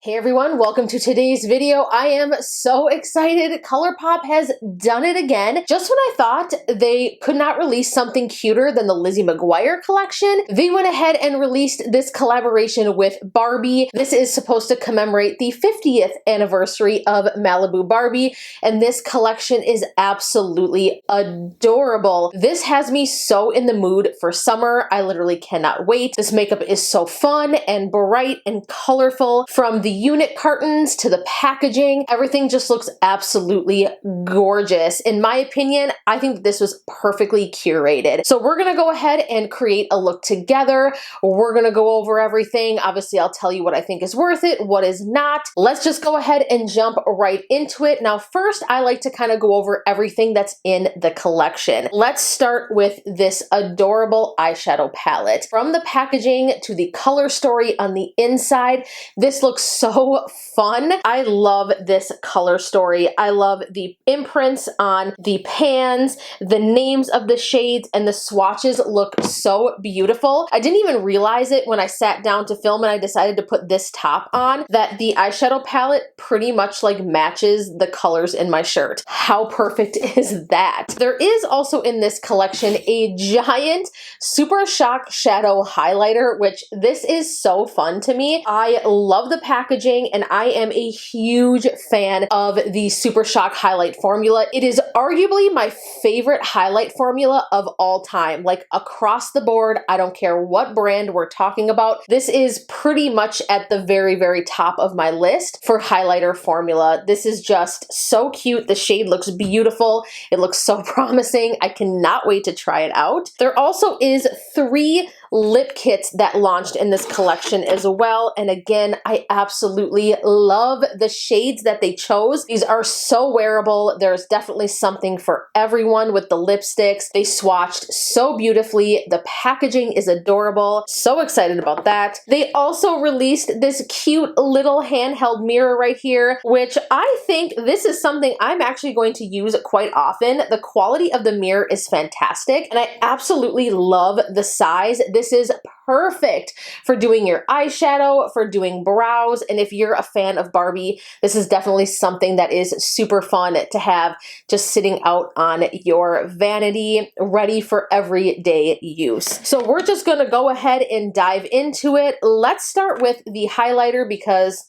Hey everyone, welcome to today's video. I am so excited. Colourpop has done it again. Just when I thought they could not release something cuter than the Lizzie McGuire collection, they went ahead and released this collaboration with Barbie. This is supposed to commemorate the 50th anniversary of Malibu Barbie, and this collection is absolutely adorable. This has me so in the mood for summer. I literally cannot wait. This makeup is so fun and bright and colorful. From the unit cartons to the packaging, everything just looks absolutely gorgeous. In my opinion, I think this was perfectly curated. So we're gonna go ahead and create a look together. We're gonna go over everything. Obviously, I'll tell you what I think is worth it, what is not. Let's just go ahead and jump right into it. Now, first, I like to kind of go over everything that's in the collection. Let's start with this adorable eyeshadow palette. From the packaging to the color story on the inside, this looks so fun. I love this color story. I love the imprints on the pans, the names of the shades, and the swatches look so beautiful. I didn't even realize it when I sat down to film and I decided to put this top on, that the eyeshadow palette pretty much like matches the colors in my shirt. How perfect is that? There is also in this collection a giant Super Shock Shadow highlighter, which this is so fun to me. I love the packaging and I am a huge fan of the Super Shock highlight formula. It is arguably my favorite highlight formula of all time, like across the board. I don't care what brand we're talking about. This is pretty much at the very, very top of my list for highlighter formula. This is just so cute. The shade looks beautiful. It looks so promising. I cannot wait to try it out. There also is 3 lip kits that launched in this collection as well. And again, I absolutely love the shades that they chose. These are so wearable. There's definitely something for everyone with the lipsticks. They swatched so beautifully. The packaging is adorable. So excited about that. They also released this cute little handheld mirror right here, which I think this is something I'm actually going to use quite often. The quality of the mirror is fantastic, and I absolutely love the size. This is perfect for doing your eyeshadow, for doing brows, and if you're a fan of Barbie, this is definitely something that is super fun to have just sitting out on your vanity, ready for everyday use. So we're just gonna go ahead and dive into it. Let's start with the highlighter because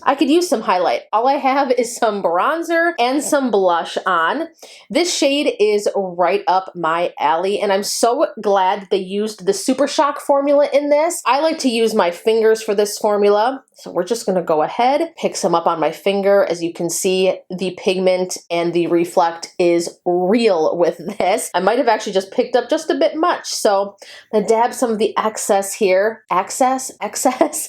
I could use some highlight. All I have is some bronzer and some blush on. This shade is right up my alley, and I'm so glad they used the Super Shock formula in this. I like to use my fingers for this formula, so we're just gonna go ahead, pick some up on my finger. As you can see, the pigment and the reflect is real with this. I might have actually just picked up just a bit much, so I'm gonna dab some of the excess here, excess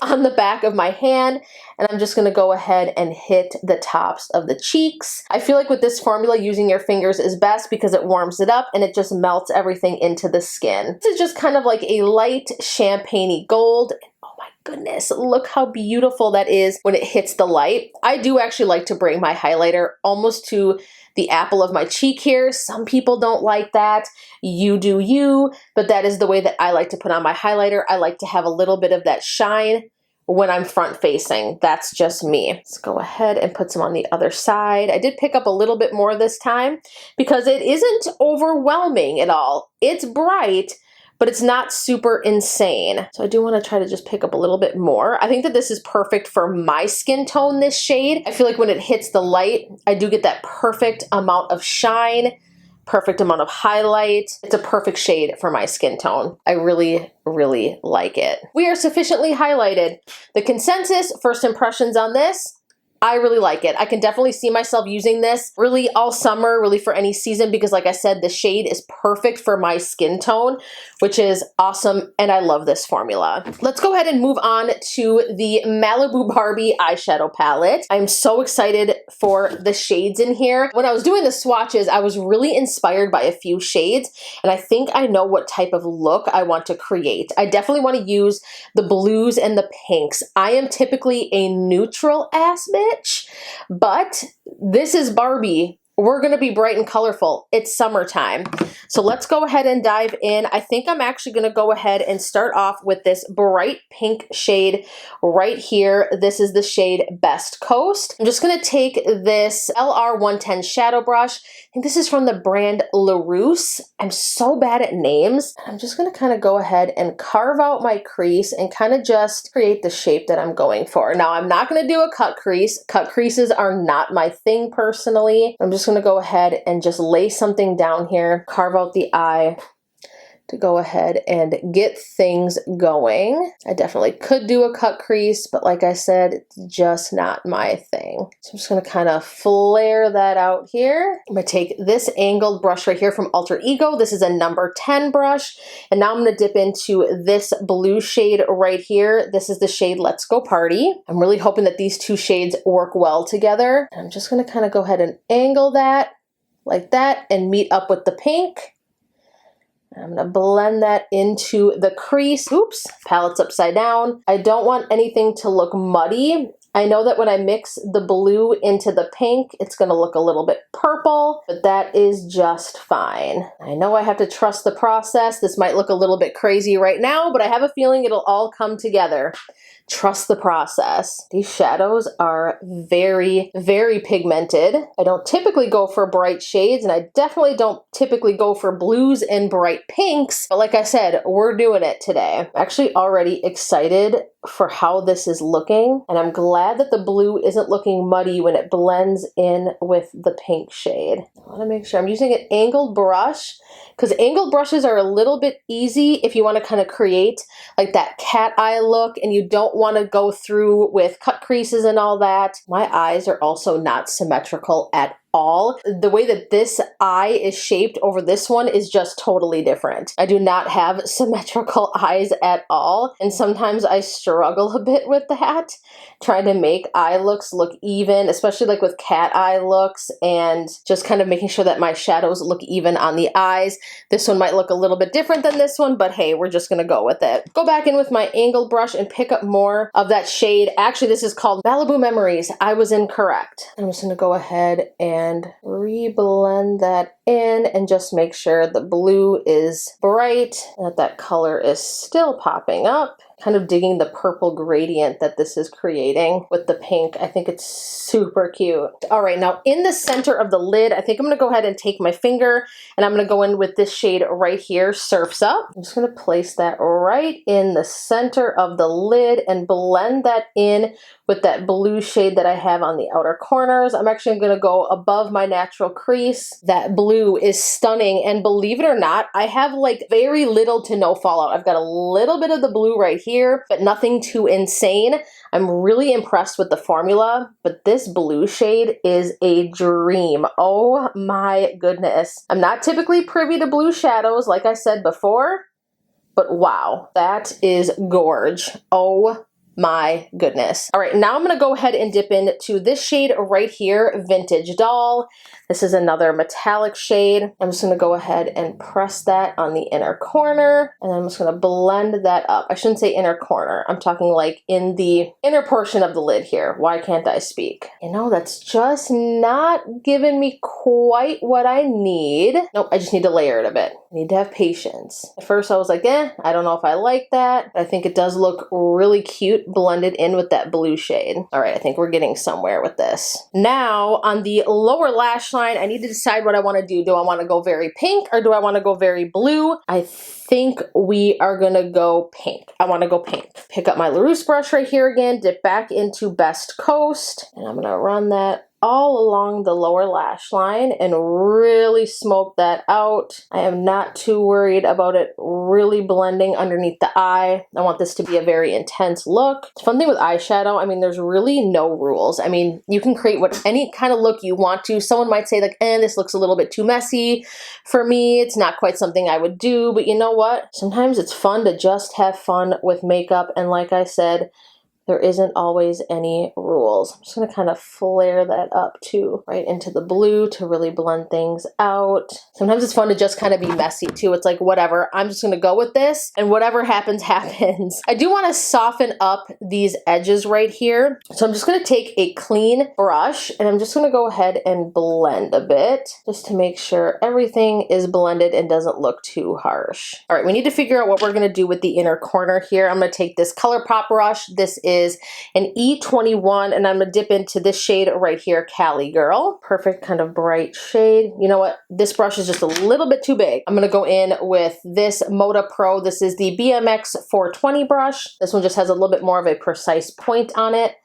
on the back of my hand, and I'm just gonna go ahead and hit the tops of the cheeks. I feel like with this formula, using your fingers is best because it warms it up and it just melts everything into the skin. This is just kind of like a light champagne-y gold. Oh my goodness, look how beautiful that is when it hits the light. I do actually like to bring my highlighter almost to the apple of my cheek here. Some people don't like that. You do you, but that is the way that I like to put on my highlighter. I like to have a little bit of that shine when I'm front facing. That's just me. Let's go ahead and put some on the other side. I did pick up a little bit more this time because it isn't overwhelming at all. It's bright, but it's not super insane. So I do want to try to just pick up a little bit more. I think that this is perfect for my skin tone, this shade. I feel like when it hits the light, I do get that perfect amount of shine, perfect amount of highlight. It's a perfect shade for my skin tone. I really, really like it. We are sufficiently highlighted. The consensus, first impressions on this, I really like it. I can definitely see myself using this really all summer, really for any season, because like I said, the shade is perfect for my skin tone, which is awesome, and I love this formula. Let's go ahead and move on to the Malibu Barbie eyeshadow palette. I'm so excited for the shades in here. When I was doing the swatches, I was really inspired by a few shades, and I think I know what type of look I want to create. I definitely want to use the blues and the pinks. I am typically a neutral ass bitch, but this is Barbie. we're gonna be bright and colorful. It's summertime. So let's go ahead and dive in. I think I'm actually gonna go ahead and start off with this bright pink shade right here. This is the shade Best Coast. I'm just gonna take this LR110 shadow brush. I think this is from the brand LaRousse. I'm so bad at names. I'm just gonna kind of go ahead and carve out my crease and kind of just create the shape that I'm going for. Now, I'm not gonna do a cut crease. Cut creases are not my thing personally. I'm just gonna go ahead and just lay something down here, carve out the eye to go ahead and get things going. I definitely could do a cut crease, but like I said, it's just not my thing. So I'm just gonna kind of flare that out here. I'm gonna take this angled brush right here from Alter Ego. This is a number 10 brush. And now I'm gonna dip into this blue shade right here. This is the shade Let's Go Party. I'm really hoping that these two shades work well together. And I'm just gonna kind of go ahead and angle that like that and meet up with the pink. I'm gonna blend that into the crease. Oops, palette's upside down. I don't want anything to look muddy. I know that when I mix the blue into the pink, it's gonna look a little bit purple, but that is just fine. I know I have to trust the process. This might look a little bit crazy right now, but I have a feeling it'll all come together. Trust the process. These shadows are very, very pigmented. I don't typically go for bright shades, and I definitely don't typically go for blues and bright pinks, but like I said, we're doing it today. I'm actually already excited for how this is looking, and I'm glad that the blue isn't looking muddy when it blends in with the pink shade. I want to make sure I'm using an angled brush, because angled brushes are a little bit easy if you want to kind of create like that cat eye look and you don't want to go through with cut creases and all that. My eyes are also not symmetrical at all. The way that this eye is shaped over this one is just totally different. I do not have symmetrical eyes at all, and sometimes I struggle a bit with that, trying to make eye looks look even, especially like with cat eye looks, and just kind of making sure that my shadows look even on the eyes. This one might look a little bit different than this one, but hey, we're just gonna go with it. Go back in with my angled brush and pick up more of that shade. Actually, this is called Malibu Memories. I was incorrect. I'm just gonna go ahead and re-blend that in and just make sure the blue is bright, that color is still popping up. Kind of digging the purple gradient that this is creating with the pink. I think it's super cute. All right, now in the center of the lid, I think I'm gonna go ahead and take my finger and I'm gonna go in with this shade right here, Surf's Up. I'm just gonna place that right in the center of the lid and blend that in with that blue shade that I have on the outer corners. I'm actually gonna go above my natural crease. That blue is stunning, and believe it or not, I have like very little to no fallout. I've got a little bit of the blue right here, but nothing too insane. I'm really impressed with the formula, but this blue shade is a dream. Oh my goodness. I'm not typically privy to blue shadows, like I said before, but wow, that is gorge. Oh my goodness. All right, now I'm gonna go ahead and dip into this shade right here, Vintage Doll. This is another metallic shade. I'm just gonna go ahead and press that on the inner corner, and I'm just gonna blend that up. I shouldn't say inner corner. I'm talking like in the inner portion of the lid here. Why can't I speak? You know, that's just not giving me quite what I need. Nope, I just need to layer it a bit. I need to have patience. At first I was like, I don't know if I like that, but I think it does look really cute blended in with that blue shade. All right, I think we're getting somewhere with this. Now on the lower lash line, I need to decide what I want to do. Do I want to go very pink or do I want to go very blue? I think we are gonna go pink. I want to go pink. Pick up my LaRousse brush right here again, dip back into Best Coast, and I'm gonna run that all along the lower lash line and really smoke that out. I am not too worried about it really blending underneath the eye. I want this to be a very intense look. The fun thing with eyeshadow, I mean, there's really no rules. I mean, you can create any kind of look you want to. Someone might say like, this looks a little bit too messy. For me, it's not quite something I would do, but you know what? Sometimes it's fun to just have fun with makeup, and like I said, there isn't always any rules. I'm just gonna kind of flare that up too, right into the blue to really blend things out. Sometimes it's fun to just kind of be messy too. It's like, whatever, I'm just gonna go with this and whatever happens, happens. I do wanna soften up these edges right here. So I'm just gonna take a clean brush and I'm just gonna go ahead and blend a bit just to make sure everything is blended and doesn't look too harsh. All right, we need to figure out what we're gonna do with the inner corner here. I'm gonna take this Colourpop brush. This is an E21 and I'm gonna dip into this shade right here, Cali Girl. Perfect kind of bright shade. You know what? This brush is just a little bit too big. I'm gonna go in with this Moda Pro. This is the BMX 420 brush. This one just has a little bit more of a precise point on it.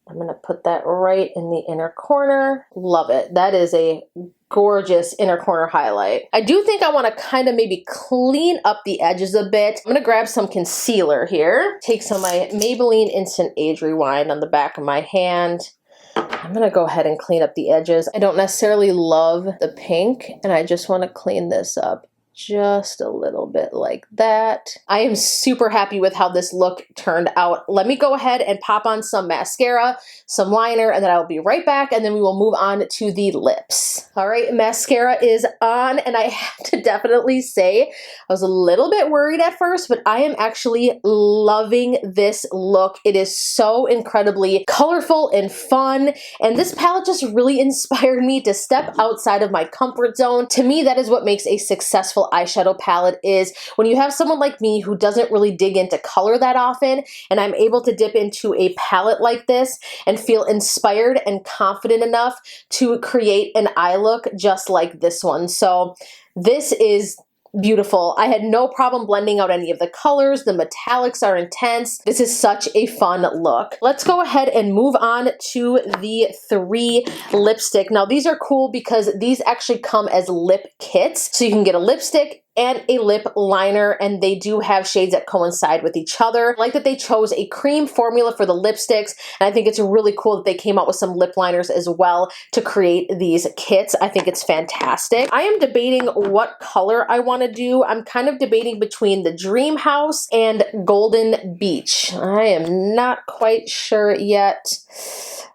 I'm gonna put that right in the inner corner. Love it. That is a gorgeous inner corner highlight. I do think I want to kind of maybe clean up the edges a bit. I'm going to grab some concealer here. Take some of my Maybelline Instant Age Rewind on the back of my hand. I'm going to go ahead and clean up the edges. I don't necessarily love the pink, and I just want to clean this up just a little bit like that. I am super happy with how this look turned out. Let me go ahead and pop on some mascara, some liner, and then I'll be right back, and then we will move on to the lips. All right, mascara is on, and I have to definitely say, I was a little bit worried at first, but I am actually loving this look. It is so incredibly colorful and fun, and this palette just really inspired me to step outside of my comfort zone. To me, that is what makes a successful eyeshadow palette, is when you have someone like me who doesn't really dig into color that often, and I'm able to dip into a palette like this and feel inspired and confident enough to create an eye look just like this one. So this is beautiful. I had no problem blending out any of the colors. The metallics are intense. This is such a fun look. Let's go ahead and move on to the 3 lipstick. Now these are cool because these actually come as lip kits. So you can get a lipstick and a lip liner, and they do have shades that coincide with each other. I like that they chose a cream formula for the lipsticks, and I think it's really cool that they came out with some lip liners as well to create these kits. I think it's fantastic. I am debating what color I want to do. I'm kind of debating between the Dream House and Golden Beach. I am not quite sure yet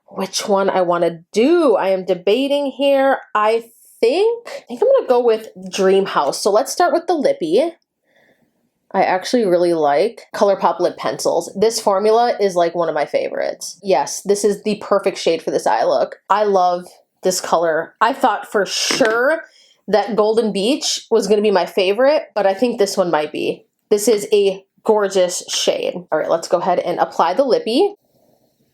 which one I want to do. I am debating here. I think I'm gonna go with Dream House. So let's start with the lippy. I actually really like Colourpop lip pencils. This formula is like one of my favorites. Yes, this is the perfect shade for this eye look. I love this color. I thought for sure that Golden Beach was gonna be my favorite, but I think this one might be. This is a gorgeous shade. All right, let's go ahead and apply the lippy.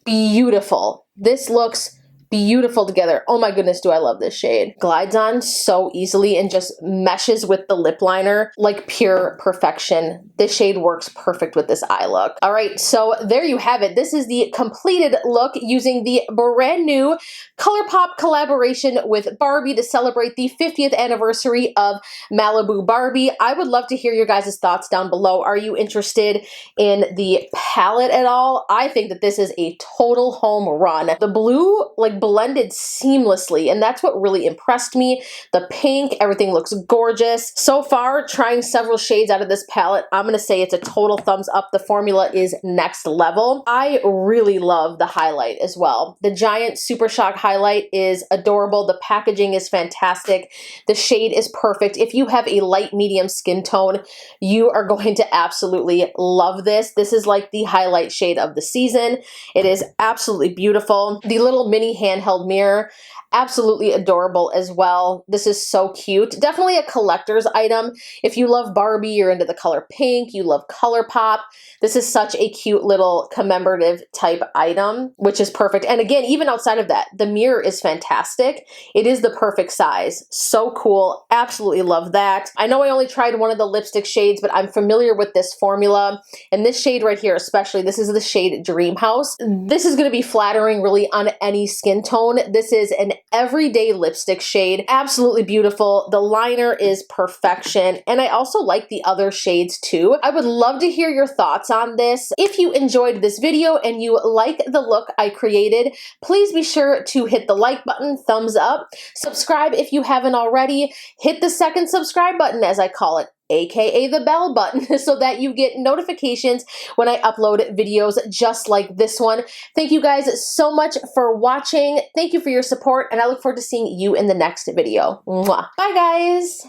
Beautiful. This looks beautiful together. Oh my goodness, do I love this shade. Glides on so easily and just meshes with the lip liner like pure perfection. This shade works perfect with this eye look. All right, so there you have it. This is the completed look using the brand new Colourpop collaboration with Barbie to celebrate the 50th anniversary of Malibu Barbie. I would love to hear your guys' thoughts down below. Are you interested in the palette at all? I think that this is a total home run. The blue like blended seamlessly, and that's what really impressed me. The pink, everything looks gorgeous. So far, trying several shades out of this palette, I'm gonna say it's a total thumbs up. The formula is next level. I really love the highlight as well. The giant Super Shock highlight is adorable. The packaging is fantastic. The shade is perfect. If you have a light medium skin tone, you are going to absolutely love this. This is like the highlight shade of the season. It is absolutely beautiful. The little mini handheld mirror, absolutely adorable as well. This is so cute. Definitely a collector's item. If you love Barbie, you're into the color pink, you love Colourpop, this is such a cute little commemorative type item, which is perfect. And again, even outside of that, the mirror is fantastic. It is the perfect size. So cool. Absolutely love that. I know I only tried one of the lipstick shades, but I'm familiar with this formula. And this shade right here especially, this is the shade Dream House. This is going to be flattering really on any skin tone. This is an everyday lipstick shade. Absolutely beautiful. The liner is perfection. And I also like the other shades too. I would love to hear your thoughts on this. If you enjoyed this video and you like the look I created, please be sure to hit the like button, thumbs up, subscribe if you haven't already, hit the second subscribe button as I call it, aka the bell button, so that you get notifications when I upload videos just like this one. Thank you guys so much for watching. Thank you for your support, and I look forward to seeing you in the next video. Mwah. Bye guys!